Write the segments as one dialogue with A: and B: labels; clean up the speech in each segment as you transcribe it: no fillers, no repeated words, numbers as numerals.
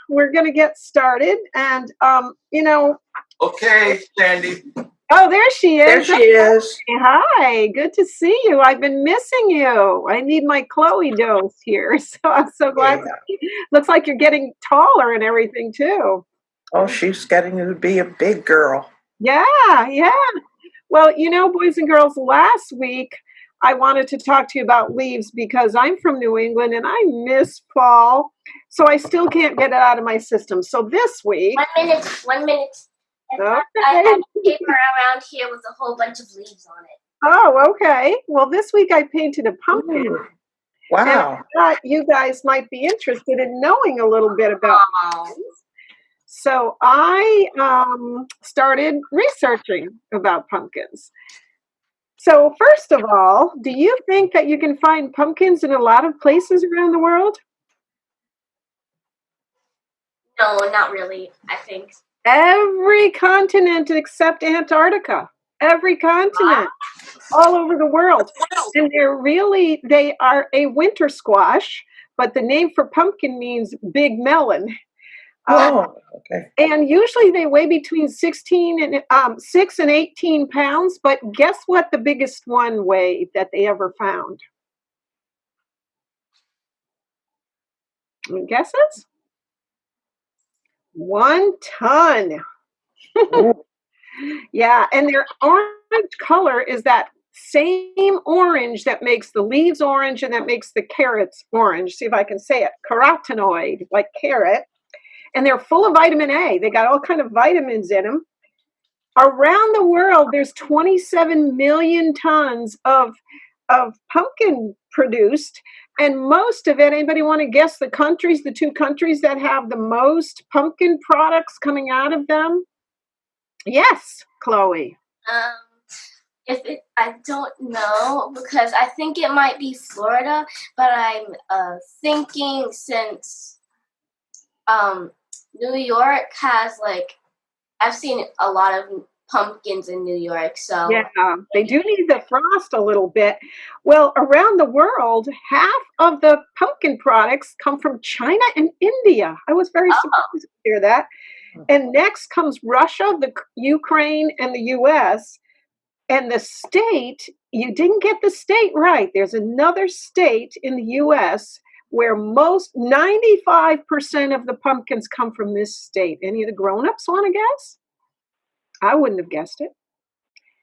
A: we're going to get started. And,
B: Okay, Sandy.
A: oh, there she
C: There
A: is.
C: she is.
A: Hi, good to see you. I've been missing you. I need my Chloe dose here. So I'm so glad.
C: Yeah.
A: Looks like you're getting taller and everything too.
C: Oh, she's getting to be a big girl.
A: Yeah, yeah. Well, boys and girls, last week I wanted to talk to you about leaves because I'm from New England and I miss fall. So I still can't get it out of my system. So this week.
D: 1 minute.
A: Okay.
D: I have paper around here with a whole bunch of leaves on it.
A: Oh, okay. Well, this week I painted a pumpkin.
C: Ooh, wow.
A: And I thought you guys might be interested in knowing a little bit about pumpkins. So I started researching about pumpkins. So first of all, do you think that you can find pumpkins in a lot of places around the world?
D: No, not really, I think.
A: Every continent except Antarctica. Every continent. All over the world. And they are a winter squash, but the name for pumpkin means big melon.
C: Oh, okay.
A: And usually they weigh between 6 and 18 pounds, but guess what the biggest one weighed that they ever found? Any guesses? 1 ton. Yeah, and their orange color is that same orange that makes the leaves orange and that makes the carrots orange. See if I can say it. Carotenoid, like carrot. And they're full of vitamin A. They got all kind of vitamins in them. Around the world, there's 27 million tons of pumpkin produced. And most of it, anybody want to guess the two countries that have the most pumpkin products coming out of them? Yes, Chloe.
D: I don't know because I think it might be Florida, but I'm thinking since New York has I've seen a lot of pumpkins in New York, so
A: yeah, they do need the frost a little bit. Well, around the world, half of the pumpkin products come from China and India. I was very surprised to hear that. And next comes Russia, the Ukraine, and the U.S. And the state, you didn't get the state right. There's another state in the U.S. where 95% of the pumpkins come from this state. Any of the grown-ups want to guess? I wouldn't have guessed it.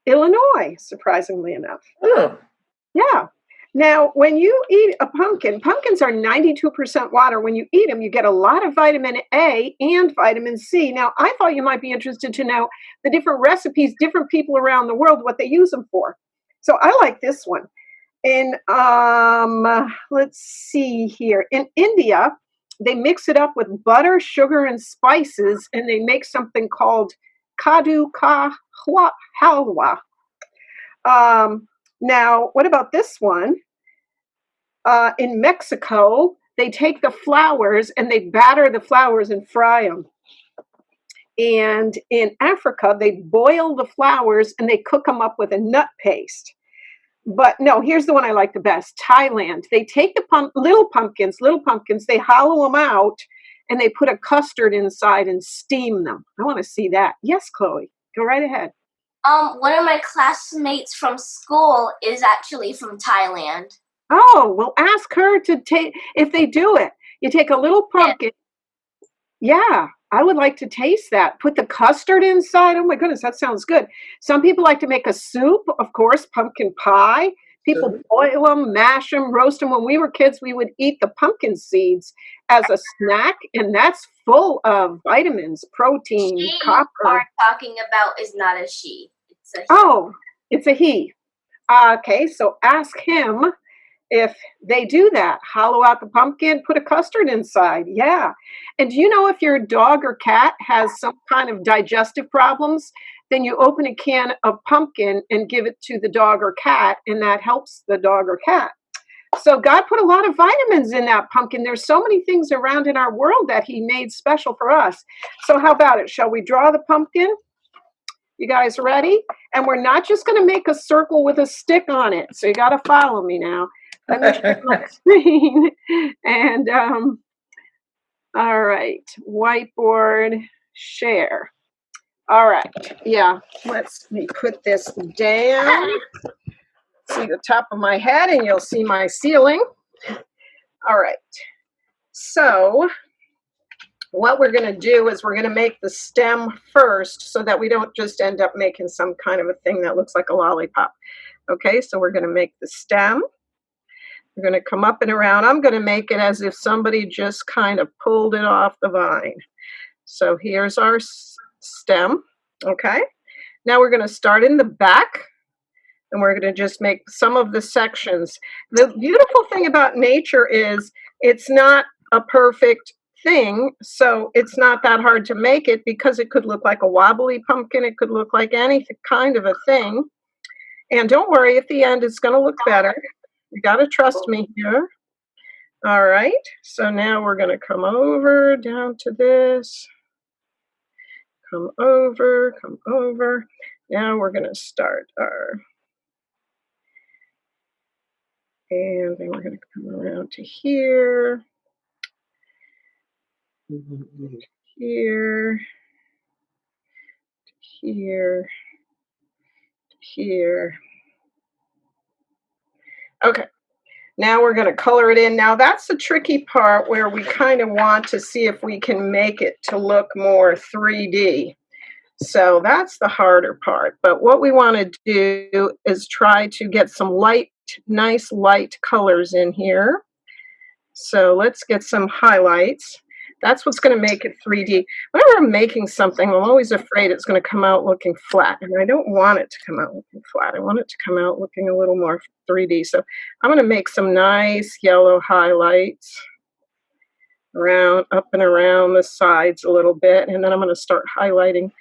A: Illinois, surprisingly enough.
C: Oh.
A: Yeah. Now, when you eat a pumpkins are 92% water. When you eat them, you get a lot of vitamin A and vitamin C. Now, I thought you might be interested to know the different recipes, different people around the world, what they use them for. So I like this one. In, let's see here. In India, they mix it up with butter, sugar, and spices, and they make something called Kadu Ka Halwa. Now, what about this one? In Mexico, they take the flowers and they batter the flowers and fry them. And in Africa, they boil the flowers and they cook them up with a nut paste. But no, here's the one I like the best. Thailand. They take the little pumpkins, they hollow them out, and they put a custard inside and steam them. I want to see that. Yes, Chloe, go right ahead.
D: One of my classmates from school is actually from Thailand.
A: Oh, well, ask her to take, if they do it, you take a little pumpkin. Yeah, I would like to taste that. Put the custard inside. Oh my goodness, that sounds good. Some people like to make a soup, of course, pumpkin pie. People boil them, mash them, roast them. When we were kids, we would eat the pumpkin seeds as a snack, and that's full of vitamins, protein, copper.
D: She are talking about is not a she. It's a he.
A: Oh, it's a he. Okay, so ask him if they do that. Hollow out the pumpkin, put a custard inside. Yeah. And do you know if your dog or cat has some kind of digestive problems, then you open a can of pumpkin and give it to the dog or cat, and that helps the dog or cat. So God put a lot of vitamins in that pumpkin. There's so many things around in our world that he made special for us. So how about it? Shall we draw the pumpkin? You guys ready? And we're not just going to make a circle with a stick on it. So you got to follow me now. Let me share my screen. And All right, whiteboard, share. All right, yeah, let's me put this down. See the top of my head and you'll see my ceiling. All right, so what we're going to do is we're going to make the stem first so that we don't just end up making some kind of a thing that looks like a lollipop. Okay, so we're going to make the stem. We're going to come up and around. I'm going to make it as if somebody just kind of pulled it off the vine. So here's our stem. Okay, now we're going to start in the back and we're going to just make some of the sections. The beautiful thing about nature is it's not a perfect thing, so it's not that hard to make it because it could look like a wobbly pumpkin, it could look like any kind of a thing. And don't worry, at the end it's going to look better. You got to trust me here. All right, so now we're going to come over down to this. Come over, come over. Now we're going to start our, and then we're going to come around to here, here, here, here. Okay, now we're going to color it in. Now that's the tricky part where we kind of want to see if we can make it to look more 3D. So that's the harder part. But what we want to do is try to get some light, nice light colors in here. So let's get some highlights. That's what's going to make it 3D. Whenever I'm making something, I'm always afraid it's going to come out looking flat. And I don't want it to come out looking flat. I want it to come out looking a little more 3D. So I'm going to make some nice yellow highlights around, up and around the sides a little bit. And then I'm going to start highlighting,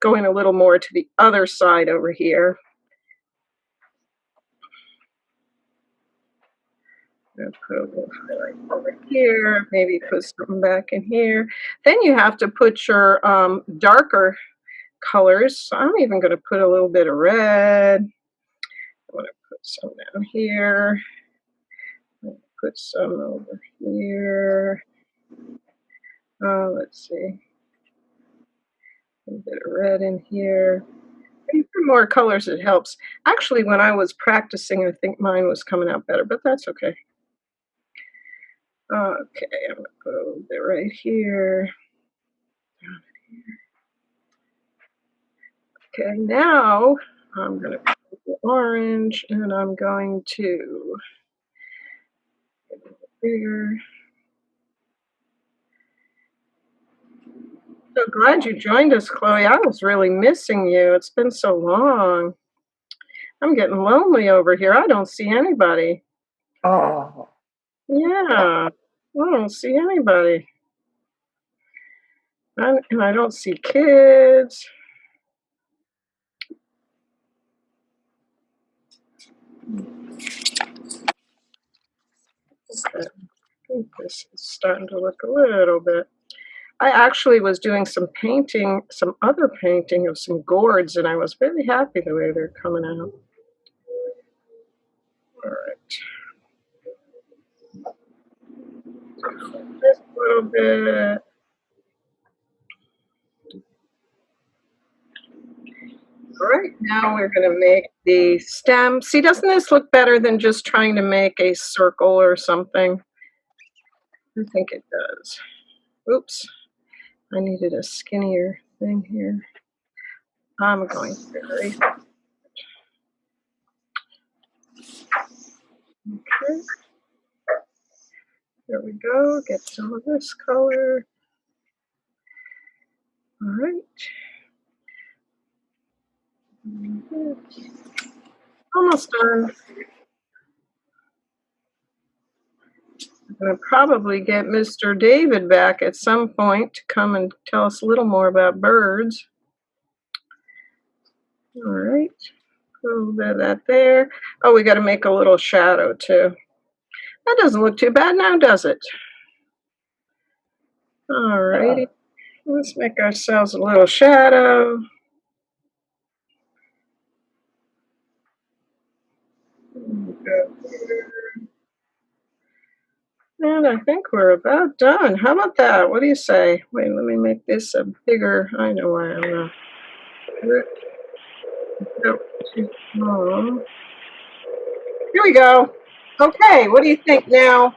A: going a little more to the other side over here. Put a little highlight over here, maybe put something back in here. Then you have to put your darker colors. So I'm even going to put a little bit of red. I'm going to put some down here. Put some over here. Let's see. A little bit of red in here. And for more colors, it helps. Actually, when I was practicing, I think mine was coming out better, but that's okay. Okay, I'm going to put a little bit right here. Okay, now I'm going to put the orange and I'm going to get a little bigger. So glad you joined us, Chloe. I was really missing you. It's been so long. I'm getting lonely over here. I don't see anybody.
C: Oh,
A: Yeah, I don't see anybody. And I don't see kids. Okay. I think this is starting to look a little bit. I actually was doing some painting, some other painting of some gourds, and I was very happy the way they're coming out. All right. Just a little bit. All right, now we're going to make the stem. See, doesn't this look better than just trying to make a circle or something? I think it does. Oops, I needed a skinnier thing here. I'm going to erase. Okay. There we go. Get some of this color. All right. Almost done. I'm going to probably get Mr. David back at some point to come and tell us a little more about birds. All right. A little bit of that there. Oh, we got to make a little shadow too. That doesn't look too bad now, does it? All righty. Let's make ourselves a little shadow. And I think we're about done. How about that? What do you say? Wait, let me make this a bigger. I know why I'm not. Too small. Here we go. Okay, what do you think now?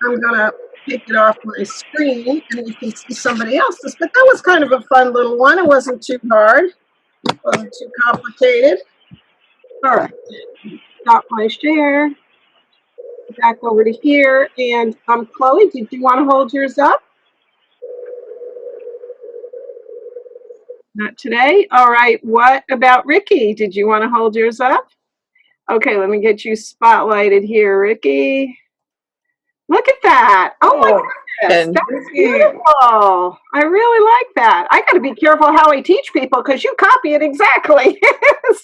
A: I'm gonna take it off my screen and you can see somebody else's. But that was kind of a fun little one. It wasn't too hard. It wasn't too complicated. All right, stop my share. Back over to here. And Chloe, did you want to hold yours up? Not today. All right. What about Ricky? Did you want to hold yours up? Okay, let me get you spotlighted here, Ricky. Look at that. Oh my goodness.
C: and
A: That's beautiful. I really like that. I got to be careful how I teach people because you copy it exactly.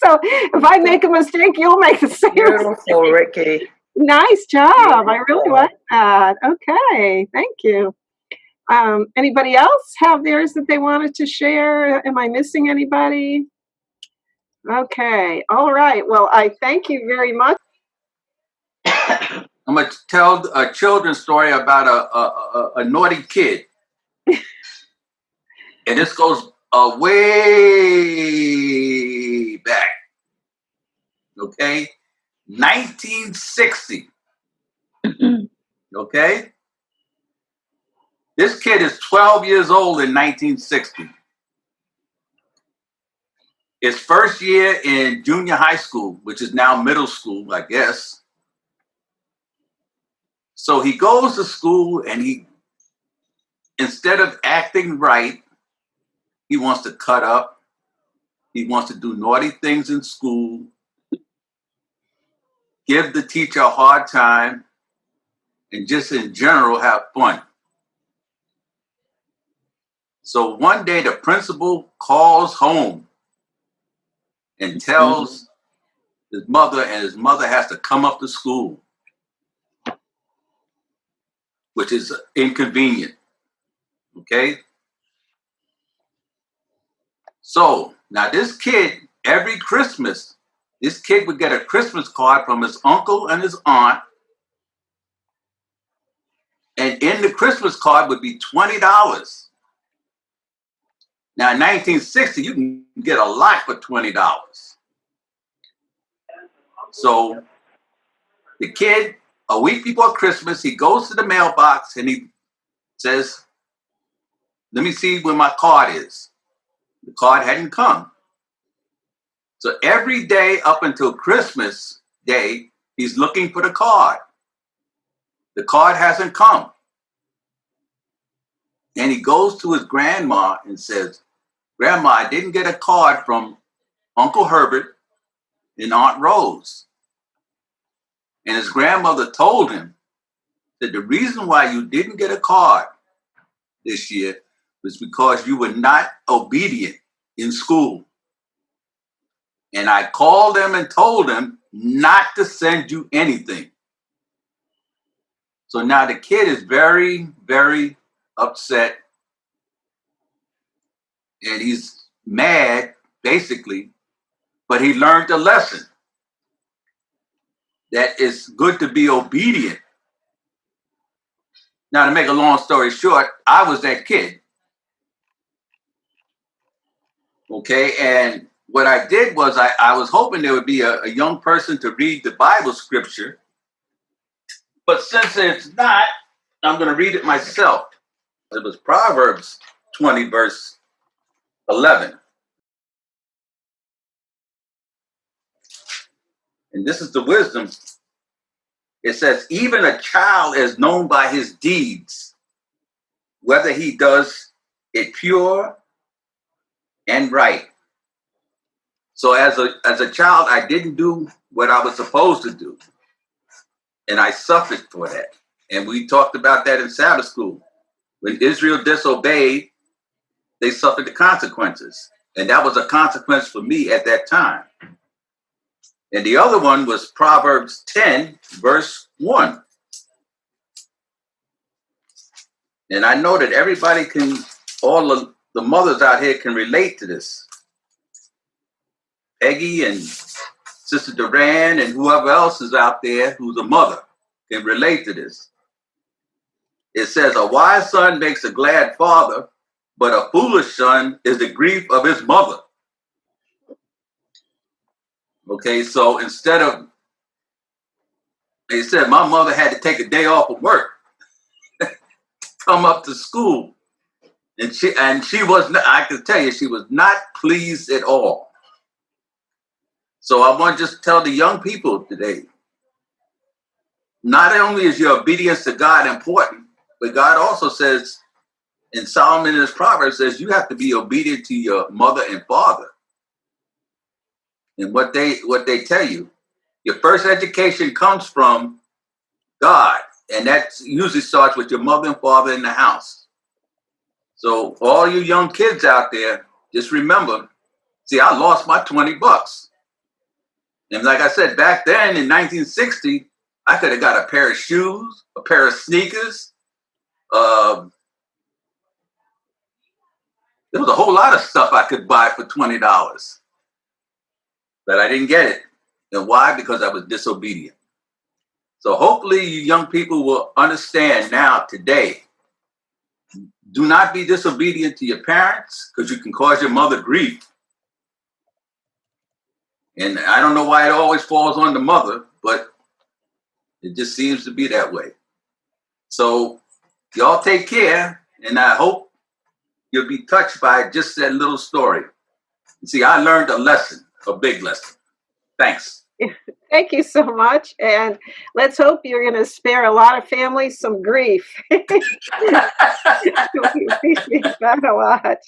A: So if I make a mistake, you'll make the same
C: beautiful,
A: mistake.
C: Ricky.
A: Nice job.
C: Beautiful.
A: I really like that. Okay. Thank you. Anybody else have theirs that they wanted to share? Am I missing anybody? Okay. All right. Well, I thank you very much.
B: I'm going to tell a children's story about a naughty kid. And this goes way back. Okay? 1960. Okay? This kid is 12 years old in 1960. His first year in junior high school, which is now middle school, I guess. So he goes to school and instead of acting right, he wants to cut up. He wants to do naughty things in school, give the teacher a hard time, and just in general have fun. So one day the principal calls home and tells his mother, and his mother has to come up to school, which is inconvenient. Okay? So now this kid, every Christmas, this kid would get a Christmas card from his uncle and his aunt. And in the Christmas card would be $20. Now in 1960, you can get a lot for $20. So the kid, a week before Christmas, he goes to the mailbox and he says, let me see where my card is. The card hadn't come. So every day up until Christmas Day, he's looking for the card. The card hasn't come. And he goes to his grandma and says, Grandma, I didn't get a card from Uncle Herbert and Aunt Rose. And his grandmother told him that the reason why you didn't get a card this year was because you were not obedient in school. And I called them and told them not to send you anything. So now the kid is very, very upset. And he's mad, basically, but he learned a lesson that it's good to be obedient. Now, to make a long story short, I was that kid. Okay, and what I did was I was hoping there would be a young person to read the Bible scripture. But since it's not, I'm going to read it myself. It was Proverbs 20, verse 11. And this is the wisdom. It says, even a child is known by his deeds, whether he does it pure and right. So as a child, I didn't do what I was supposed to do. And I suffered for that. And we talked about that in Sabbath school. When Israel disobeyed, they suffered the consequences. And that was a consequence for me at that time. And the other one was Proverbs 10, verse 1. And I know that everybody all of the mothers out here can relate to this. Peggy and Sister Duran and whoever else is out there who's a mother can relate to this. it says, a wise son makes a glad father, but a foolish son is the grief of his mother. Okay, so instead of, they said my mother had to take a day off of work, come up to school. And she was not, I can tell you, she was not pleased at all. So I want to just tell the young people today, not only is your obedience to God important, but God also says, in Solomon in his Proverbs says, you have to be obedient to your mother and father. And what they tell you, your first education comes from God. And that usually starts with your mother and father in the house. So for all you young kids out there, just remember, see, I lost my $20. And like I said, back then in 1960, I could have got a pair of shoes, a pair of sneakers. There was a whole lot of stuff I could buy for $20. But I didn't get it. And why? Because I was disobedient. So hopefully you young people will understand now today, do not be disobedient to your parents because you can cause your mother grief. And I don't know why it always falls on the mother, but it just seems to be that way. So y'all take care, and I hope you'll be touched by just that little story. See, I learned a lesson, a big lesson. Thanks.
A: Thank you so much. And let's hope you're going to spare a lot of families some grief. We appreciate that a lot.